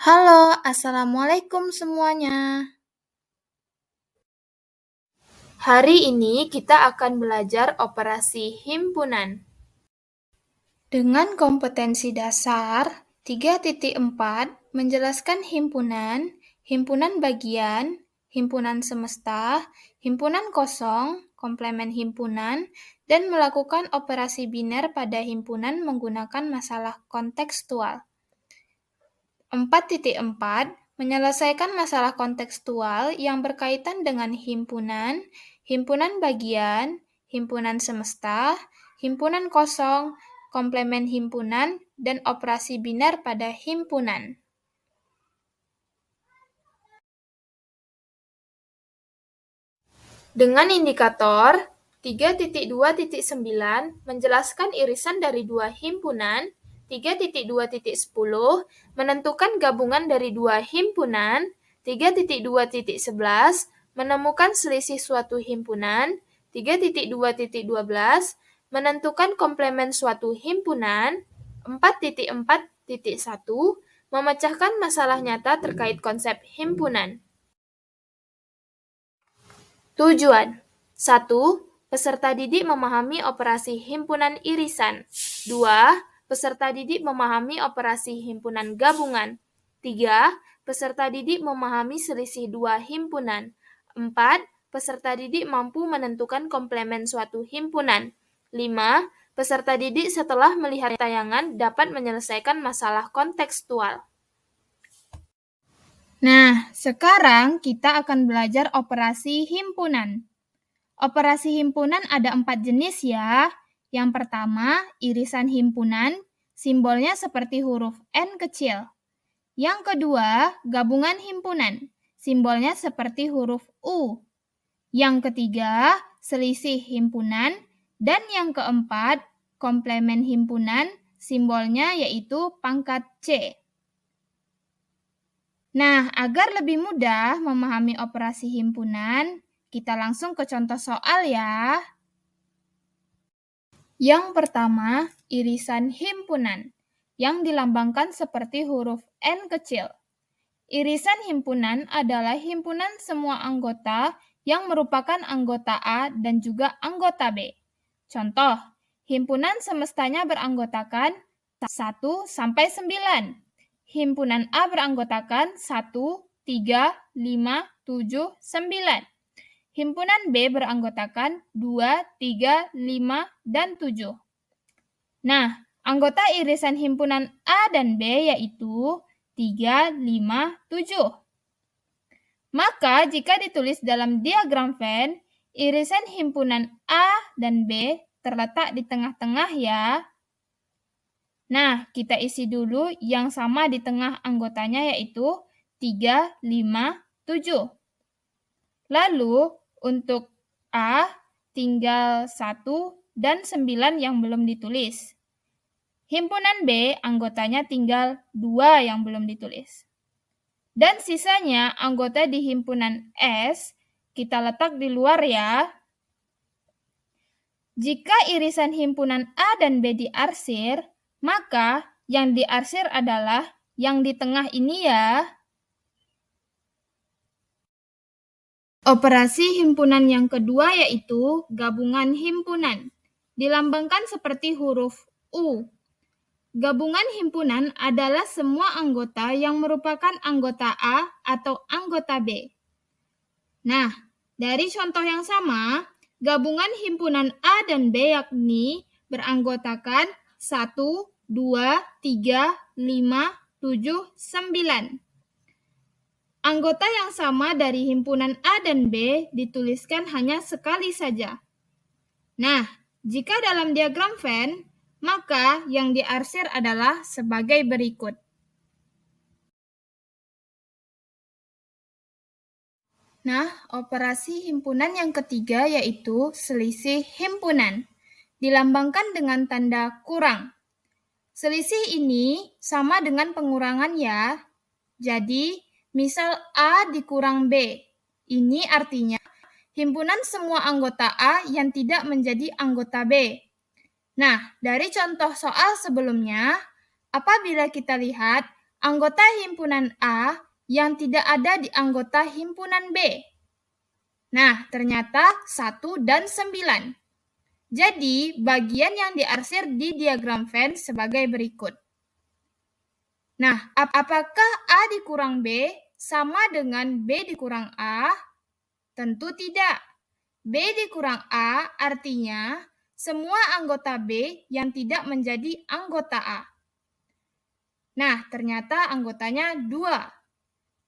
Halo, Assalamualaikum semuanya. Hari ini kita akan belajar operasi himpunan. Dengan kompetensi dasar 3.4 menjelaskan himpunan, himpunan bagian, himpunan semesta, himpunan kosong, komplemen himpunan, dan melakukan operasi biner pada himpunan menggunakan masalah kontekstual. 4.4 menyelesaikan masalah kontekstual yang berkaitan dengan himpunan, himpunan bagian, himpunan semesta, himpunan kosong, komplemen himpunan, dan operasi biner pada himpunan. Dengan indikator 3.2.9 menjelaskan irisan dari dua himpunan, 3.2.10 menentukan gabungan dari dua himpunan, 3.2.11 menemukan selisih suatu himpunan, 3.2.12 menentukan komplemen suatu himpunan, 4.4.1 memecahkan masalah nyata terkait konsep himpunan. Tujuan 1. Peserta didik memahami operasi himpunan irisan. 2. Peserta didik memahami operasi himpunan gabungan. 3. Peserta didik memahami selisih dua himpunan. 4. Peserta didik mampu menentukan komplemen suatu himpunan. 5. Peserta didik setelah melihat tayangan dapat menyelesaikan masalah kontekstual. Nah, sekarang kita akan belajar operasi himpunan. Operasi himpunan ada 4 jenis ya. Yang pertama, irisan himpunan, simbolnya seperti huruf N kecil. Yang kedua, gabungan himpunan, simbolnya seperti huruf U. Yang ketiga, selisih himpunan. Dan yang keempat, komplemen himpunan, simbolnya yaitu pangkat C. Nah, agar lebih mudah memahami operasi himpunan, kita langsung ke contoh soal ya. Yang pertama, irisan himpunan, yang dilambangkan seperti huruf N kecil. Irisan himpunan adalah himpunan semua anggota yang merupakan anggota A dan juga anggota B. Contoh, himpunan semestanya beranggotakan 1 sampai 9. Himpunan A beranggotakan 1, 3, 5, 7, 9. Himpunan B beranggotakan 2, 3, 5, dan 7. Nah, anggota irisan himpunan A dan B yaitu 3, 5, 7. Maka jika ditulis dalam diagram Venn, irisan himpunan A dan B terletak di tengah-tengah ya. Nah, kita isi dulu yang sama di tengah anggotanya yaitu 3, 5, 7. Lalu, untuk A tinggal 1 dan 9 yang belum ditulis. Himpunan B anggotanya tinggal 2 yang belum ditulis. Dan sisanya anggota di himpunan S kita letak di luar ya. Jika irisan himpunan A dan B diarsir, maka yang diarsir adalah yang di tengah ini ya. Operasi himpunan yang kedua yaitu gabungan himpunan. Dilambangkan seperti huruf U. Gabungan himpunan adalah semua anggota yang merupakan anggota A atau anggota B. Nah, dari contoh yang sama, gabungan himpunan A dan B yakni beranggotakan 1, 2, 3, 5, 7, 9. Anggota yang sama dari himpunan A dan B dituliskan hanya sekali saja. Nah, jika dalam diagram Venn, maka yang diarsir adalah sebagai berikut. Nah, operasi himpunan yang ketiga yaitu selisih himpunan. Dilambangkan dengan tanda kurang. Selisih ini sama dengan pengurangan ya. Jadi, misal A dikurang B. Ini artinya himpunan semua anggota A yang tidak menjadi anggota B. Nah, dari contoh soal sebelumnya, apabila kita lihat anggota himpunan A yang tidak ada di anggota himpunan B? Nah, ternyata 1 dan 9. Jadi, bagian yang diarsir di diagram Venn sebagai berikut. Nah, apakah A dikurang B sama dengan B dikurang A? Tentu tidak. B dikurang A artinya semua anggota B yang tidak menjadi anggota A. Nah, ternyata anggotanya 2.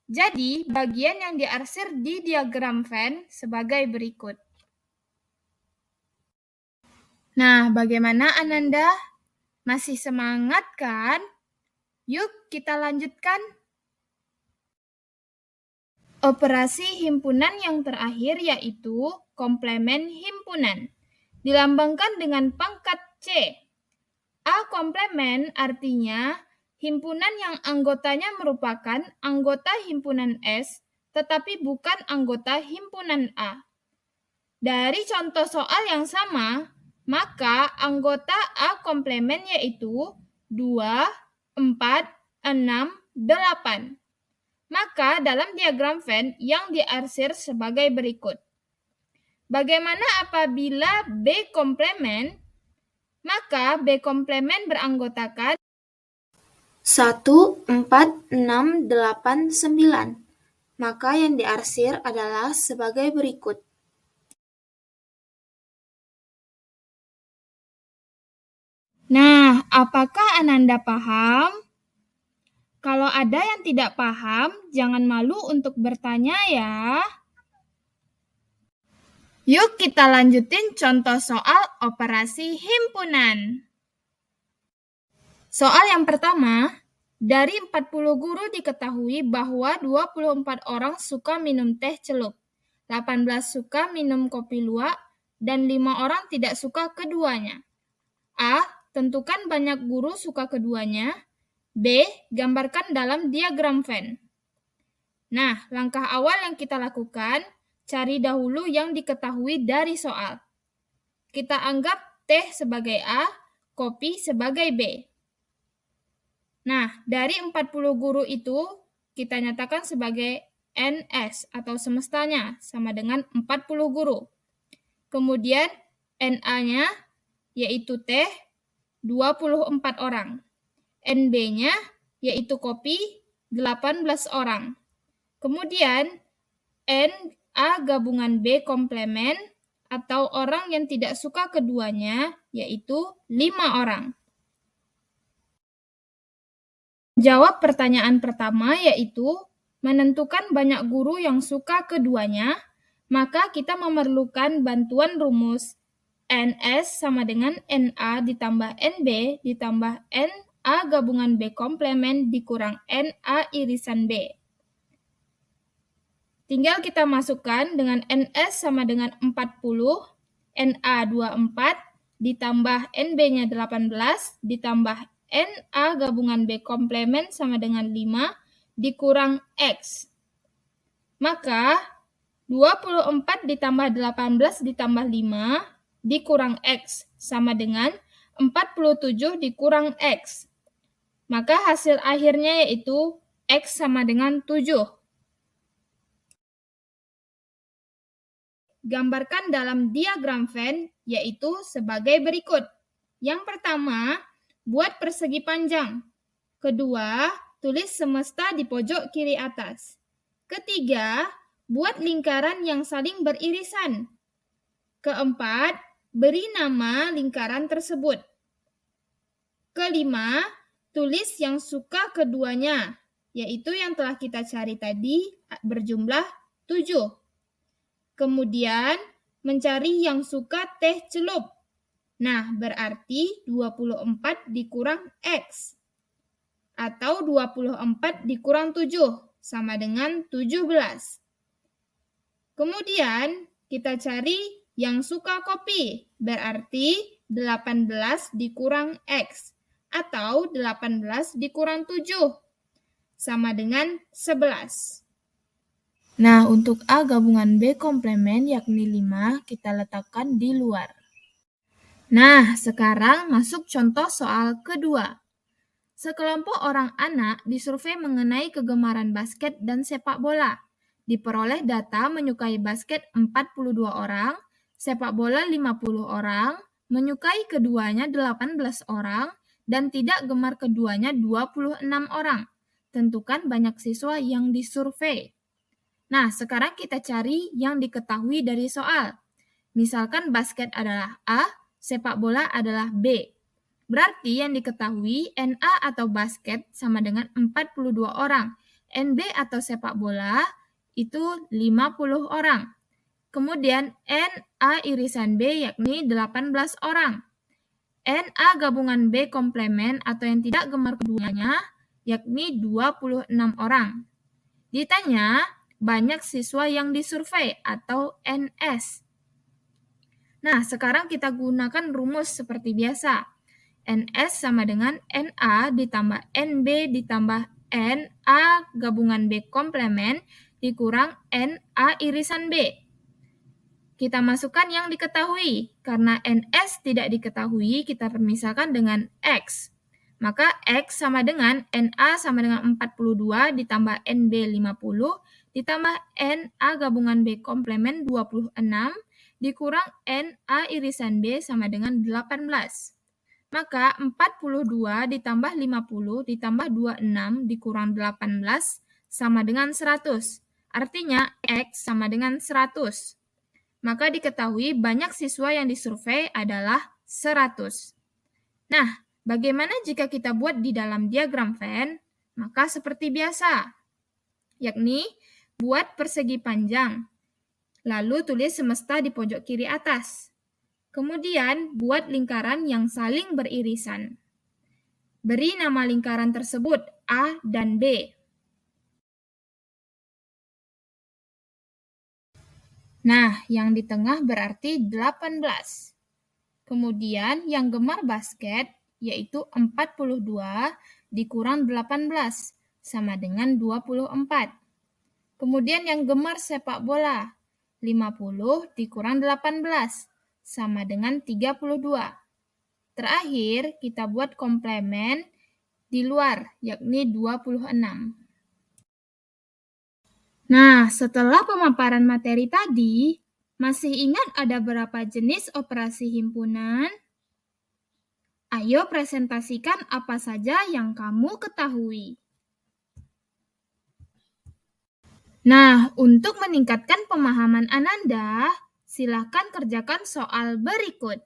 Jadi, bagian yang diarsir di diagram Venn sebagai berikut. Nah, bagaimana Ananda? Masih semangat kan? Yuk kita lanjutkan. Operasi himpunan yang terakhir yaitu komplemen himpunan. Dilambangkan dengan pangkat C. A komplemen artinya himpunan yang anggotanya merupakan anggota himpunan S, tetapi bukan anggota himpunan A. Dari contoh soal yang sama, maka anggota A komplemen yaitu 2, 4, 6, 8. Maka dalam diagram Venn yang diarsir sebagai berikut. Bagaimana apabila B komplemen? Maka B komplemen beranggotakan 1, 4, 6, 8, 9. Maka yang diarsir adalah sebagai berikut. Nah, apakah Ananda paham? Kalau ada yang tidak paham, jangan malu untuk bertanya ya. Yuk kita lanjutin contoh soal operasi himpunan. Soal yang pertama, dari 40 guru diketahui bahwa 24 orang suka minum teh celup, 18 suka minum kopi luwak, dan 5 orang tidak suka keduanya. A. Tentukan banyak guru suka keduanya. B. Gambarkan dalam diagram Venn. Nah, langkah awal yang kita lakukan, cari dahulu yang diketahui dari soal. Kita anggap teh sebagai A, kopi sebagai B. Nah, dari 40 guru itu, kita nyatakan sebagai NS atau semestanya, sama dengan 40 guru. Kemudian, NA-nya, yaitu teh, 24 orang. NB-nya, yaitu kopi, 18 orang. Kemudian, NA gabungan B komplemen, atau orang yang tidak suka keduanya, yaitu 5 orang. Jawab pertanyaan pertama yaitu menentukan banyak guru yang suka keduanya, maka kita memerlukan bantuan rumus NS sama dengan NA ditambah NB ditambah NA gabungan B komplemen dikurang NA irisan B. Tinggal kita masukkan dengan NS sama dengan 40, NA 24 ditambah NB-nya 18 ditambah NA gabungan B komplemen sama dengan 5 dikurang X. Maka 24 ditambah 18 ditambah 5 dikurang X sama dengan 47 dikurang X. Maka hasil akhirnya yaitu X sama dengan 7. Gambarkan dalam diagram Venn yaitu sebagai berikut. Yang pertama, buat persegi panjang. Kedua, tulis semesta di pojok kiri atas. Ketiga, buat lingkaran yang saling beririsan. Keempat, beri nama lingkaran tersebut. Kelima, tulis yang suka keduanya, yaitu yang telah kita cari tadi berjumlah 7. Kemudian, mencari yang suka teh celup. Nah, berarti 24 dikurang X. Atau 24 dikurang 7, sama dengan 17. Kemudian, kita cari yang suka kopi. Berarti 18 dikurang X. Atau 18 dikurang 7, sama dengan 11. Nah, untuk A gabungan B komplemen yakni 5, kita letakkan di luar. Nah, sekarang masuk contoh soal kedua. Sekelompok orang anak disurvei mengenai kegemaran basket dan sepak bola. Diperoleh data menyukai basket 42 orang, sepak bola 50 orang, menyukai keduanya 18 orang, dan tidak gemar keduanya 26 orang. Tentukan banyak siswa yang disurvei. Nah, sekarang kita cari yang diketahui dari soal. Misalkan basket adalah A, sepak bola adalah B. Berarti yang diketahui NA atau basket sama dengan 42 orang. NB atau sepak bola itu 50 orang. Kemudian NA irisan B yakni 18 orang. NA gabungan B komplemen atau yang tidak gemar keduanya yakni 26 orang. Ditanya banyak siswa yang disurvei atau NS. Nah, sekarang kita gunakan rumus seperti biasa. NS sama dengan NA ditambah NB ditambah NA gabungan B komplemen dikurang NA irisan B. Kita masukkan yang diketahui. Karena NS tidak diketahui, kita permisahkan dengan X. Maka X sama dengan NA sama dengan 42 ditambah NB 50 ditambah NA gabungan B komplemen 26 dikurang NA irisan B sama dengan 18. Maka 42 ditambah 50 ditambah 26 dikurang 18 sama dengan 100. Artinya X sama dengan 100. Maka diketahui banyak siswa yang disurvei adalah 100. Nah, bagaimana jika kita buat di dalam diagram Venn? Maka seperti biasa, yakni buat persegi panjang, lalu tulis semesta di pojok kiri atas. Kemudian, buat lingkaran yang saling beririsan. Beri nama lingkaran tersebut A dan B. Nah, yang di tengah berarti 18. Kemudian, yang gemar basket, yaitu 42 dikurang 18, sama dengan 24. Kemudian, yang gemar sepak bola, 50 dikurang 18, sama dengan 32. Terakhir, kita buat komplemen di luar, yakni 26. Nah, setelah pemaparan materi tadi, masih ingat ada berapa jenis operasi himpunan? Ayo presentasikan apa saja yang kamu ketahui. Nah, untuk meningkatkan pemahaman Ananda, silakan kerjakan soal berikut.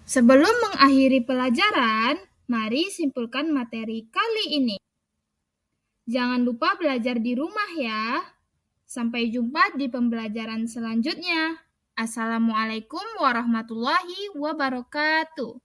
Sebelum mengakhiri pelajaran, mari simpulkan materi kali ini. Jangan lupa belajar di rumah ya. Sampai jumpa di pembelajaran selanjutnya. Assalamualaikum warahmatullahi wabarakatuh.